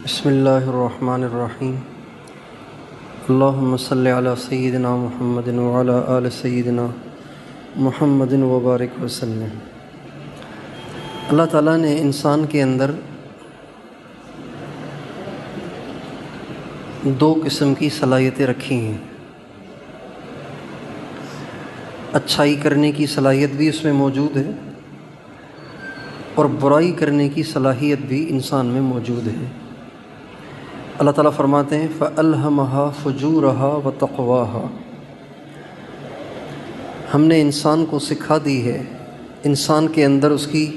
بسم اللہ الرحمن الرحیم اللہم صلی علی سیدنا محمد وعلی آل سیدنا محمد وبارک وسلم۔ اللہ تعالیٰ نے انسان کے اندر دو قسم کی صلاحیتیں رکھی ہیں۔ اچھائی کرنے کی صلاحیت بھی اس میں موجود ہے اور برائی کرنے کی صلاحیت بھی انسان میں موجود ہے۔ اللہ تعالیٰ فرماتے ہیں فَأَلْهَمَهَا فُجُورَهَا وَتَقْوَاهَا، ہم نے انسان کو سکھا دی ہے، انسان کے اندر اس کی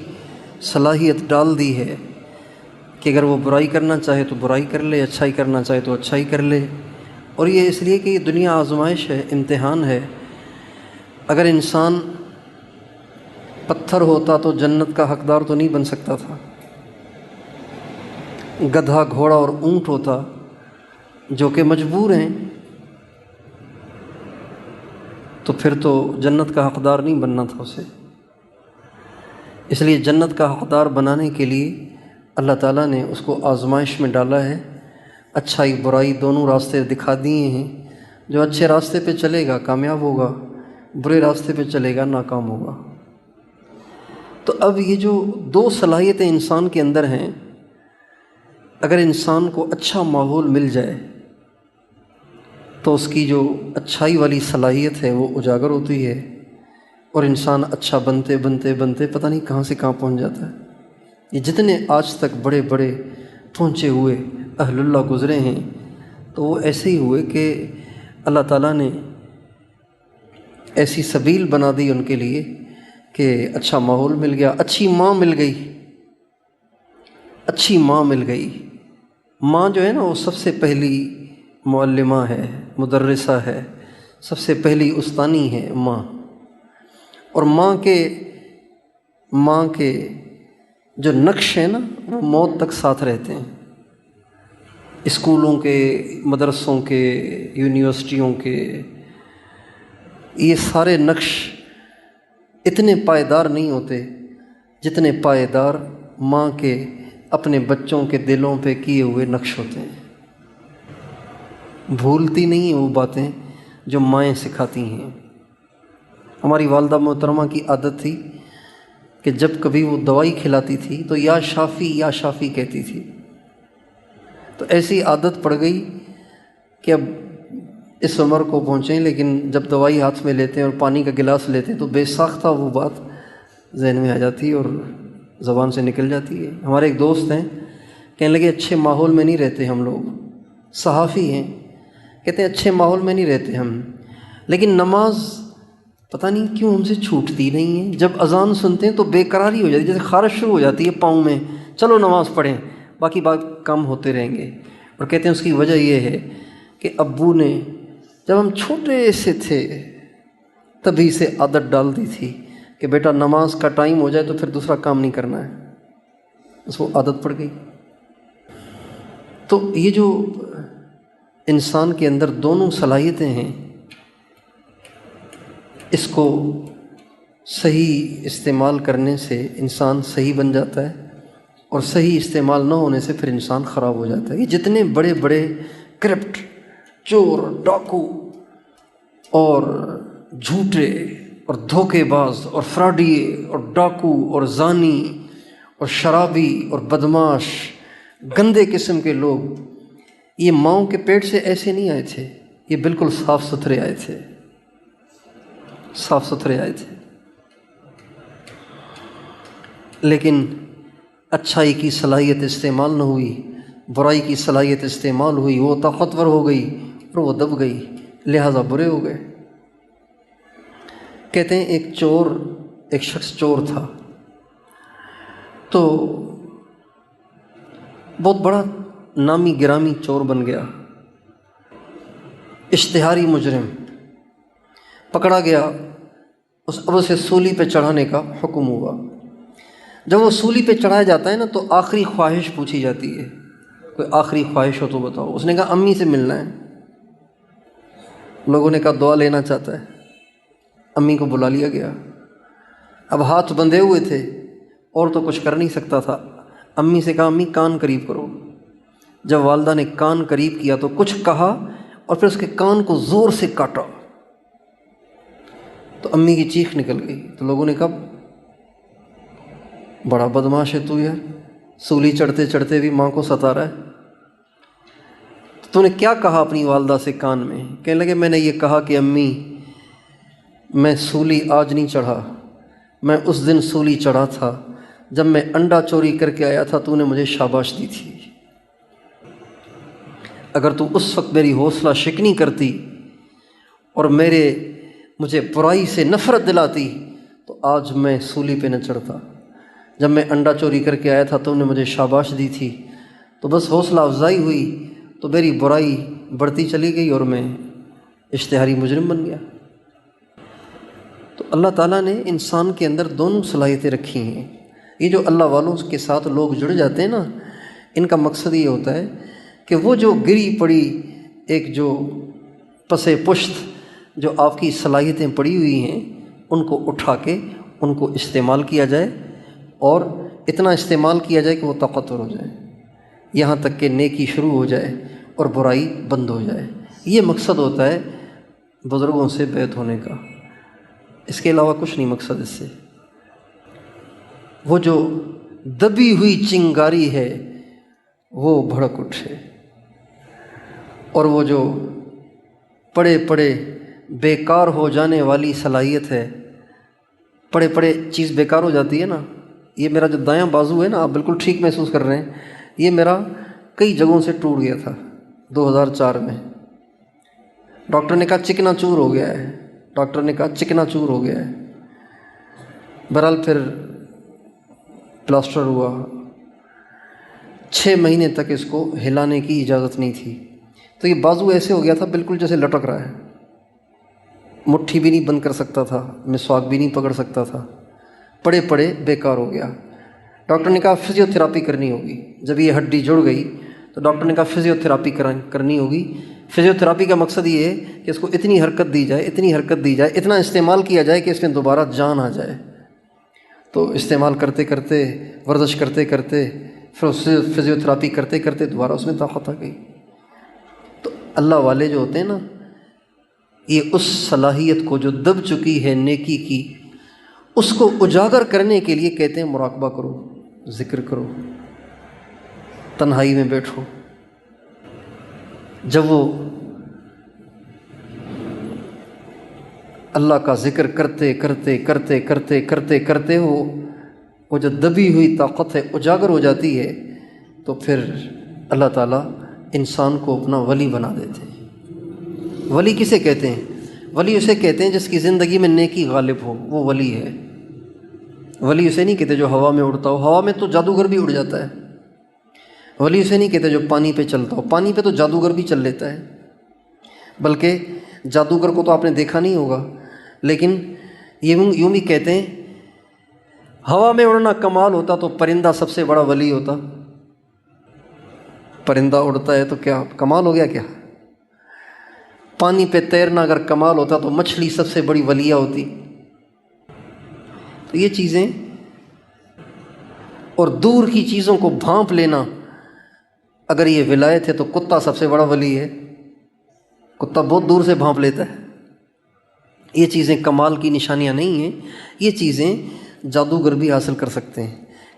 صلاحیت ڈال دی ہے کہ اگر وہ برائی کرنا چاہے تو برائی کر لے، اچھائی کرنا چاہے تو اچھائی کر لے۔ اور یہ اس لیے کہ یہ دنیا آزمائش ہے، امتحان ہے۔ اگر انسان پتھر ہوتا تو جنت کا حقدار تو نہیں بن سکتا تھا، گدھا، گھوڑا اور اونٹ ہوتا جو کہ مجبور ہیں تو پھر تو جنت کا حقدار نہیں بننا تھا اسے۔ اس لیے جنت کا حقدار بنانے کے لیے اللہ تعالیٰ نے اس کو آزمائش میں ڈالا ہے، اچھائی برائی دونوں راستے دکھا دیے ہیں۔ جو اچھے راستے پہ چلے گا کامیاب ہوگا، برے راستے پہ چلے گا ناکام ہوگا۔ تو اب یہ جو دو صلاحیتیں انسان کے اندر ہیں، اگر انسان کو اچھا ماحول مل جائے تو اس کی جو اچھائی والی صلاحیت ہے وہ اجاگر ہوتی ہے اور انسان اچھا بنتے بنتے بنتے پتہ نہیں کہاں سے کہاں پہنچ جاتا ہے۔ یہ جتنے آج تک بڑے بڑے پہنچے ہوئے اہل اللہ گزرے ہیں تو وہ ایسے ہی ہوئے کہ اللہ تعالیٰ نے ایسی سبیل بنا دی ان کے لیے کہ اچھا ماحول مل گیا، اچھی ماں مل گئی، اچھی ماں مل گئی۔ ماں جو ہے نا وہ سب سے پہلی معلمہ ہے، مدرسہ ہے، سب سے پہلی استانی ہے ماں۔ اور ماں کے جو نقش ہیں نا وہ موت تک ساتھ رہتے ہیں۔ اسکولوں کے، مدرسوں کے، یونیورسٹیوں کے، یہ سارے نقش اتنے پائیدار نہیں ہوتے جتنے پائیدار ماں کے اپنے بچوں کے دلوں پہ کیے ہوئے نقش ہوتے ہیں۔ بھولتی نہیں ہیں وہ باتیں جو مائیں سکھاتی ہیں۔ ہماری والدہ محترمہ کی عادت تھی کہ جب کبھی وہ دوائی کھلاتی تھی تو یا شافی یا شافی کہتی تھی۔ تو ایسی عادت پڑ گئی کہ اب اس عمر کو پہنچیں لیکن جب دوائی ہاتھ میں لیتے ہیں اور پانی کا گلاس لیتے ہیں تو بے ساختہ وہ بات ذہن میں آ جاتی ہے اور زبان سے نکل جاتی ہے۔ ہمارے ایک دوست ہیں، کہنے لگے اچھے ماحول میں نہیں رہتے ہم لوگ، صحافی ہیں، کہتے ہیں اچھے ماحول میں نہیں رہتے ہم، لیکن نماز پتہ نہیں کیوں ہم سے چھوٹتی نہیں ہے۔ جب اذان سنتے ہیں تو بے قراری ہو جاتی ہے، جیسے خارش شروع ہو جاتی ہے پاؤں میں، چلو نماز پڑھیں، باقی بات کام ہوتے رہیں گے۔ اور کہتے ہیں اس کی وجہ یہ ہے کہ ابو نے جب ہم چھوٹے سے تھے تبھی سے عادت ڈال دی تھی کہ بیٹا نماز کا ٹائم ہو جائے تو پھر دوسرا کام نہیں کرنا ہے، اس کو عادت پڑ گئی۔ تو یہ جو انسان کے اندر دونوں صلاحیتیں ہیں، اس کو صحیح استعمال کرنے سے انسان صحیح بن جاتا ہے اور صحیح استعمال نہ ہونے سے پھر انسان خراب ہو جاتا ہے۔ یہ جتنے بڑے بڑے کرپٹ، چور، ڈاکو اور جھوٹے اور دھوکے باز اور فراڈیے اور ڈاکو اور زانی اور شرابی اور بدماش، گندے قسم کے لوگ، یہ ماؤں کے پیٹ سے ایسے نہیں آئے تھے، یہ بالکل صاف ستھرے آئے تھے، صاف ستھرے آئے تھے۔ لیکن اچھائی کی صلاحیت استعمال نہ ہوئی، برائی کی صلاحیت استعمال ہوئی، وہ طاقتور ہو گئی اور وہ دب گئی، لہذا برے ہو گئے۔ کہتے ہیں ایک شخص چور تھا، تو بہت بڑا نامی گرامی چور بن گیا، اشتہاری مجرم پکڑا گیا، اب اسے سولی پہ چڑھانے کا حکم ہوا۔ جب وہ سولی پہ چڑھایا جاتا ہے نا تو آخری خواہش پوچھی جاتی ہے، کوئی آخری خواہش ہو تو بتاؤ۔ اس نے کہا امی سے ملنا ہے۔ لوگوں نے کہا دعا لینا چاہتا ہے۔ امی کو بلا لیا گیا۔ اب ہاتھ بندھے ہوئے تھے اور تو کچھ کر نہیں سکتا تھا۔ امی سے کہا امی کان قریب کرو۔ جب والدہ نے کان قریب کیا تو کچھ کہا اور پھر اس کے کان کو زور سے کاٹا، تو امی کی چیخ نکل گئی۔ تو لوگوں نے کہا بڑا بدماش ہے تو یار، سولی چڑھتے چڑھتے بھی ماں کو ستا رہا ہے۔ تو نے کیا کہا اپنی والدہ سے کان میں؟ کہنے لگے میں نے یہ کہا کہ امی میں سولی آج نہیں چڑھا، میں اس دن سولی چڑھا تھا جب میں انڈا چوری کر کے آیا تھا، تو نے مجھے شاباش دی تھی۔ اگر تو اس وقت میری حوصلہ شکنی کرتی اور مجھے برائی سے نفرت دلاتی تو آج میں سولی پہ نہ چڑھتا۔ جب میں انڈا چوری کر کے آیا تھا تو نے مجھے شاباش دی تھی، تو بس حوصلہ افزائی ہوئی تو میری برائی بڑھتی چلی گئی اور میں اشتہاری مجرم بن گیا۔ تو اللہ تعالیٰ نے انسان کے اندر دونوں صلاحیتیں رکھی ہیں۔ یہ جو اللہ والوں کے ساتھ لوگ جڑ جاتے ہیں نا، ان کا مقصد یہ ہوتا ہے کہ وہ جو گری پڑی ایک جو پس پشت جو آپ کی صلاحیتیں پڑی ہوئی ہیں، ان کو اٹھا کے ان کو استعمال کیا جائے، اور اتنا استعمال کیا جائے کہ وہ طاقتور ہو جائے، یہاں تک کہ نیکی شروع ہو جائے اور برائی بند ہو جائے۔ یہ مقصد ہوتا ہے بزرگوں سے بیعت ہونے کا، اس کے علاوہ کچھ نہیں مقصد اس سے۔ وہ جو دبی ہوئی چنگاری ہے وہ بھڑک اٹھے، اور وہ جو پڑے پڑے بیکار ہو جانے والی صلاحیت ہے، پڑے پڑے چیز بیکار ہو جاتی ہے نا۔ یہ میرا جو دایاں بازو ہے نا، آپ بالکل ٹھیک محسوس کر رہے ہیں، یہ میرا کئی جگہوں سے ٹوٹ گیا تھا 2004 میں۔ ڈاکٹر نے کہا چکنا چور ہو گیا ہے، ڈاکٹر نے کہا چکنا چور ہو گیا ہے۔ بہرحال پھر پلاسٹر ہوا، 6 مہینے تک اس کو ہلانے کی اجازت نہیں تھی، تو یہ بازو ایسے ہو گیا تھا بالکل جیسے لٹک رہا ہے، مٹھی بھی نہیں بند کر سکتا تھا، مسواک بھی نہیں پکڑ سکتا تھا، پڑے پڑے بیکار ہو گیا۔ ڈاکٹر نے کہا فزیو تھراپی کرنی ہوگی۔ جب یہ ہڈی جڑ گئی تو ڈاکٹر نے کہا فزیو تھراپی کرنی ہوگی۔ فزیو تھراپی کا مقصد یہ ہے کہ اس کو اتنی حرکت دی جائے، اتنی حرکت دی جائے، اتنا استعمال کیا جائے کہ اس میں دوبارہ جان آ جائے۔ تو استعمال کرتے کرتے، ورزش کرتے کرتے، پھر اس سے فزیو تھراپی کرتے کرتے دوبارہ اس میں طاقت آ گئی۔ تو اللہ والے جو ہوتے ہیں نا، یہ اس صلاحیت کو جو دب چکی ہے نیکی کی، اس کو اجاگر کرنے کے لیے کہتے ہیں مراقبہ کرو، ذکر کرو، تنہائی میں بیٹھو۔ جب وہ اللہ کا ذکر کرتے کرتے کرتے کرتے کرتے کرتے وہ جو دبی ہوئی طاقت ہے اجاگر ہو جاتی ہے، تو پھر اللہ تعالیٰ انسان کو اپنا ولی بنا دیتے ہیں۔ ولی کسے کہتے ہیں؟ ولی اسے کہتے ہیں جس کی زندگی میں نیکی غالب ہو، وہ ولی ہے۔ ولی اسے نہیں کہتے جو ہوا میں اڑتا ہو، ہوا میں تو جادوگر بھی اڑ جاتا ہے۔ ولی اسے نہیں کہتے جو پانی پہ چلتا ہو، پانی پہ تو جادوگر بھی چل لیتا ہے، بلکہ جادوگر کو تو آپ نے دیکھا نہیں ہوگا، لیکن یوں بھی کہتے ہیں ہوا میں اڑنا کمال ہوتا تو پرندہ سب سے بڑا ولی ہوتا۔ پرندہ اڑتا ہے تو کیا کمال ہو گیا کیا؟ پانی پہ تیرنا اگر کمال ہوتا تو مچھلی سب سے بڑی ولیہ ہوتی۔ تو یہ چیزیں، اور دور کی چیزوں کو بھانپ لینا، اگر یہ ولایت ہے تو کتا سب سے بڑا ولی ہے، کتا بہت دور سے بھانپ لیتا ہے۔ یہ چیزیں کمال کی نشانیاں نہیں ہیں، یہ چیزیں جادوگر بھی حاصل کر سکتے ہیں۔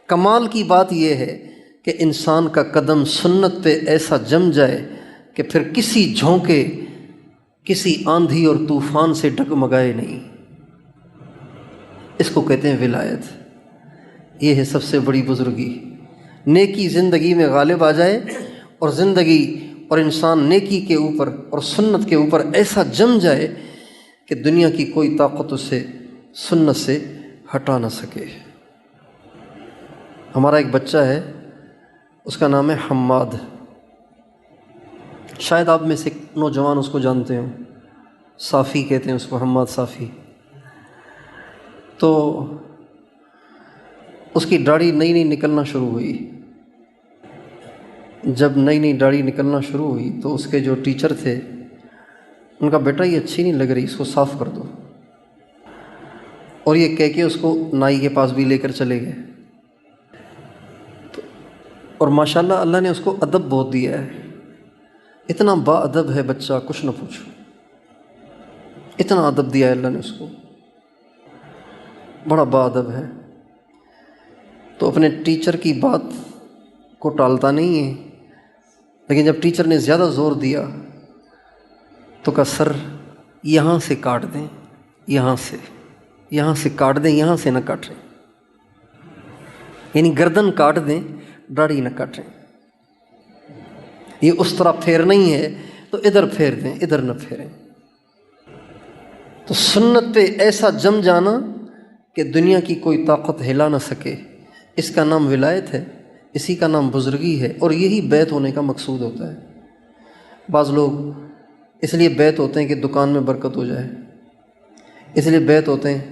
کمال کی بات یہ ہے کہ انسان کا قدم سنت پہ ایسا جم جائے کہ پھر کسی جھونکے، کسی آندھی اور طوفان سے ڈگمگائے نہیں۔ اس کو کہتے ہیں ولایت۔ یہ ہے سب سے بڑی بزرگی۔ نیکی زندگی میں غالب آ جائے، اور زندگی اور انسان نیکی کے اوپر اور سنت کے اوپر ایسا جم جائے کہ دنیا کی کوئی طاقت اسے سنت سے ہٹا نہ سکے۔ ہمارا ایک بچہ ہے، اس کا نام ہے حماد، شاید آپ میں سے نوجوان اس کو جانتے ہوں، صافی کہتے ہیں اس کو، حماد صافی۔ تو اس کی داڑھی نئی نئی نکلنا شروع ہوئی۔ جب نئی نئی داڑھی نکلنا شروع ہوئی تو اس کے جو ٹیچر تھے ان کا بیٹا یہ اچھی نہیں لگ رہی، اس کو صاف کر دو، اور یہ کہہ کے اس کو نائی کے پاس بھی لے کر چلے گئے۔ تو اور ماشاءاللہ اللہ نے اس کو ادب بہت دیا ہے، اتنا با ادب ہے بچہ کچھ نہ پوچھو، اتنا ادب دیا ہے اللہ نے اس کو، بڑا با ادب ہے۔ تو اپنے ٹیچر کی بات کو ٹالتا نہیں ہے، لیکن جب ٹیچر نے زیادہ زور دیا تو کہا سر یہاں سے کاٹ دیں، یہاں سے کاٹ دیں، یہاں سے نہ کاٹیں، یعنی گردن کاٹ دیں، داڑھی نہ کاٹیں، یہ اس طرح پھیرنا ہی ہے تو ادھر پھیر دیں، ادھر نہ پھیریں۔ تو سنت پہ ایسا جم جانا کہ دنیا کی کوئی طاقت ہلا نہ سکے، اس کا نام ولایت ہے، اسی کا نام بزرگی ہے، اور یہی بیعت ہونے کا مقصود ہوتا ہے۔ بعض لوگ اس لیے بیعت ہوتے ہیں کہ دکان میں برکت ہو جائے، اس لیے بیعت ہوتے ہیں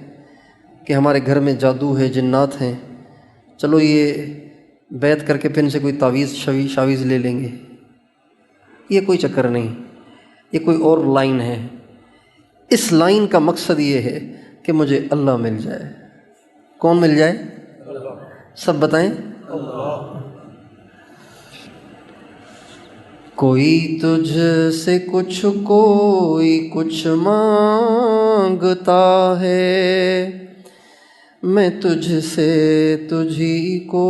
کہ ہمارے گھر میں جادو ہے، جنات ہیں، چلو یہ بیعت کر کے پھر ان سے کوئی تعویذ شاویز لے لیں گے۔ یہ کوئی چکر نہیں، یہ کوئی اور لائن ہے۔ اس لائن کا مقصد یہ ہے کہ مجھے اللہ مل جائے۔ کون مل جائے؟ سب بتائیں۔ کوئی تجھ سے کچھ، کوئی کچھ مانگتا ہے، میں تجھ سے تجھی کو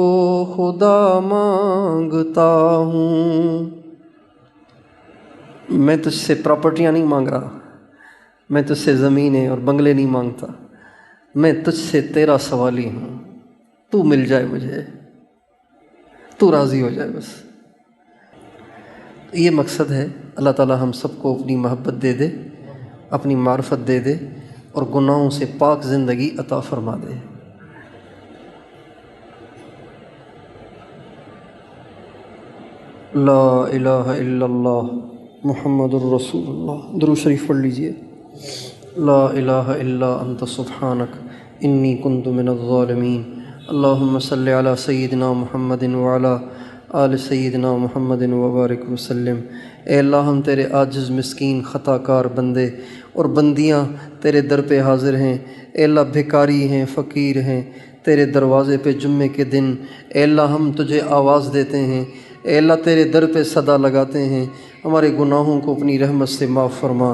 خدا مانگتا ہوں۔ میں تجھ سے پراپرٹیاں نہیں مانگ رہا، میں تجھ سے زمینیں اور بنگلے نہیں مانگتا، میں تجھ سے تیرا سوالی ہوں، تو مل جائے مجھے، تو راضی ہو جائے بس۔ یہ مقصد ہے۔ اللہ تعالی ہم سب کو اپنی محبت دے دے، اپنی معرفت دے دے، اور گناہوں سے پاک زندگی عطا فرما دے۔ لا الہ الا اللہ محمد الرسول اللہ۔ درود شریف پڑھ لیجئے۔ لا الہ الا انت سبحانک انی کنت من الظالمین۔ اللہم صلی علی سیدنا محمد وعلی آل سیدنا محمد وبارک وسلم۔ اے اللہ ہم تیرے عاجز مسکین خطا کار بندے اور بندیاں تیرے در پہ حاضر ہیں۔ اے اللہ بھکاری ہیں، فقیر ہیں، تیرے دروازے پہ جمعے کے دن اے اللہ ہم تجھے آواز دیتے ہیں، اے اللہ تیرے در پہ صدا لگاتے ہیں۔ ہمارے گناہوں کو اپنی رحمت سے معاف فرما،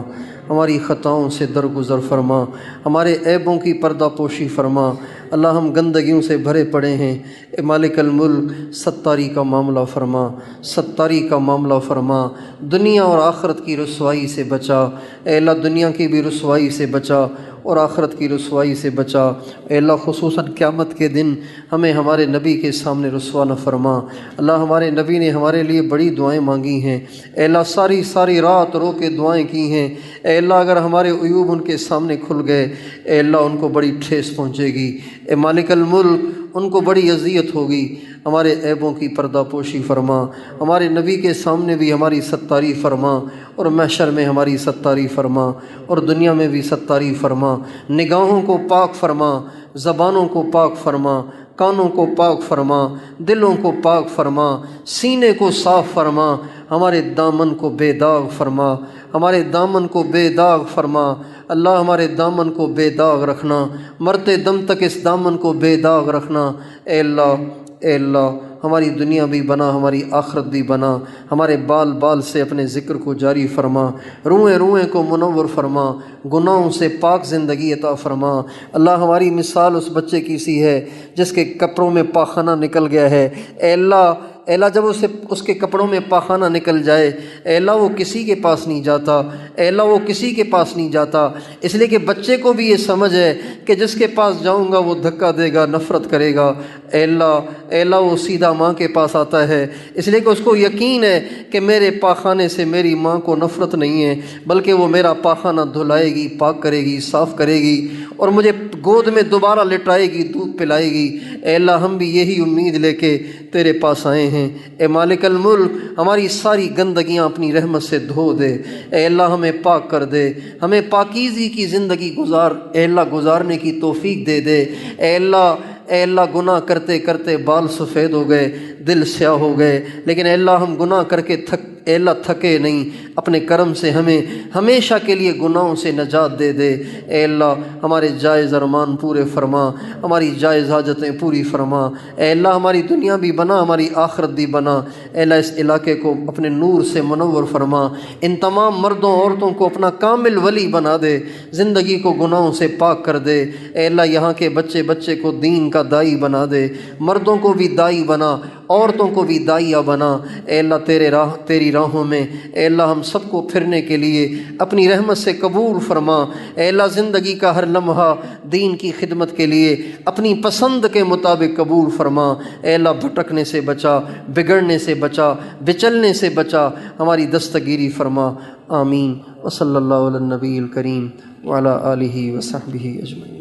ہماری خطاؤں سے درگزر فرما، ہمارے عیبوں کی پردہ پوشی فرما۔ اللہ ہم گندگیوں سے بھرے پڑے ہیں، اے مالک الملک ستاری کا معاملہ فرما، ستاری کا معاملہ فرما، دنیا اور آخرت کی رسوائی سے بچا۔ اے اللہ دنیا کی بھی رسوائی سے بچا اور آخرت کی رسوائی سے بچا۔ اے اللہ خصوصاً قیامت کے دن ہمیں ہمارے نبی کے سامنے رسوا نہ فرما۔ اللہ ہمارے نبی نے ہمارے لیے بڑی دعائیں مانگی ہیں، اے اللہ ساری رات رو کے دعائیں کی ہیں۔ اے اللہ اگر ہمارے عیوب ان کے سامنے کھل گئے، اے اللہ ان کو بڑی ٹھیس پہنچے گی۔ اے مالک الملک ان کو بڑی اذیت ہوگی۔ ہمارے عیبوں کی پردہ پوشی فرما، ہمارے نبی کے سامنے بھی ہماری ستاری فرما، اور محشر میں ہماری ستاری فرما، اور دنیا میں بھی ستاری فرما۔ نگاہوں کو پاک فرما، زبانوں کو پاک فرما، کانوں کو پاک فرما، دلوں کو پاک فرما، سینے کو صاف فرما، ہمارے دامن کو بے داغ فرما، ہمارے دامن کو بے داغ فرما۔ اللہ ہمارے دامن کو بے داغ رکھنا، مرتے دم تک اس دامن کو بے داغ رکھنا۔ اے اللہ، اے اللہ ہماری دنیا بھی بنا، ہماری آخرت بھی بنا، ہمارے بال بال سے اپنے ذکر کو جاری فرما، روئیں روئیں کو منور فرما، گناہوں سے پاک زندگی عطا فرما۔ اللہ ہماری مثال اس بچے کی سی ہے جس کے کپڑوں میں پاخانہ نکل گیا ہے۔ اے اللہ، اے اللہ جب اس کے کپڑوں میں پاخانہ نکل جائے، اے اللہ وہ کسی کے پاس نہیں جاتا، اے اللہ وہ کسی کے پاس نہیں جاتا، اس لیے کہ بچے کو بھی یہ سمجھ ہے کہ جس کے پاس جاؤں گا وہ دھکا دے گا، نفرت کرے گا۔ اے اللہ وہ سیدھا ماں کے پاس آتا ہے، اس لیے کہ اس کو یقین ہے کہ میرے پاخانے سے میری ماں کو نفرت نہیں ہے، بلکہ وہ میرا پاخانہ دھلائے گی، پاک کرے گی، صاف کرے گی، اور مجھے گود میں دوبارہ لٹائے گی، دودھ پلائے گی۔ اے اللہ ہم بھی یہی امید لے کے تیرے پاس آئے ہیں۔ اے مالک الملک ہماری ساری گندگیاں اپنی رحمت سے دھو دے، اے اللہ ہمیں پاک کر دے، ہمیں پاکیزگی کی زندگی اے اللہ گزارنے کی توفیق دے دے۔ اے اللہ گناہ کرتے کرتے بال سفید ہو گئے، دل سیاہ ہو گئے، لیکن اے اللہ ہم گناہ کر کے اے اللہ تھکے نہیں، اپنے کرم سے ہمیں ہمیشہ کے لیے گناہوں سے نجات دے دے۔ اے اللہ ہمارے جائز ارمان پورے فرما، ہماری جائز حاجتیں پوری فرما۔ اے اللہ ہماری دنیا بھی بنا، ہماری آخرت بھی بنا۔ اے اللہ اس علاقے کو اپنے نور سے منور فرما، ان تمام مردوں عورتوں کو اپنا کامل ولی بنا دے، زندگی کو گناہوں سے پاک کر دے۔ اے اللہ یہاں کے بچے کو دین کا دائی بنا دے، مردوں کو بھی دائی بنا، عورتوں کو بھی داعیہ بنا۔ اے اللہ تیری راہوں میں اے اللہ ہم سب کو پھرنے کے لیے اپنی رحمت سے قبول فرما۔ اے اللہ زندگی کا ہر لمحہ دین کی خدمت کے لیے اپنی پسند کے مطابق قبول فرما۔ اے اللہ بھٹکنے سے بچا، بگڑنے سے بچا، بچلنے سے بچا، ہماری دستگیری فرما۔ آمین۔ وصلی اللہ علی النبی الکریم وعلی آلہ وصحبہ اجمعین۔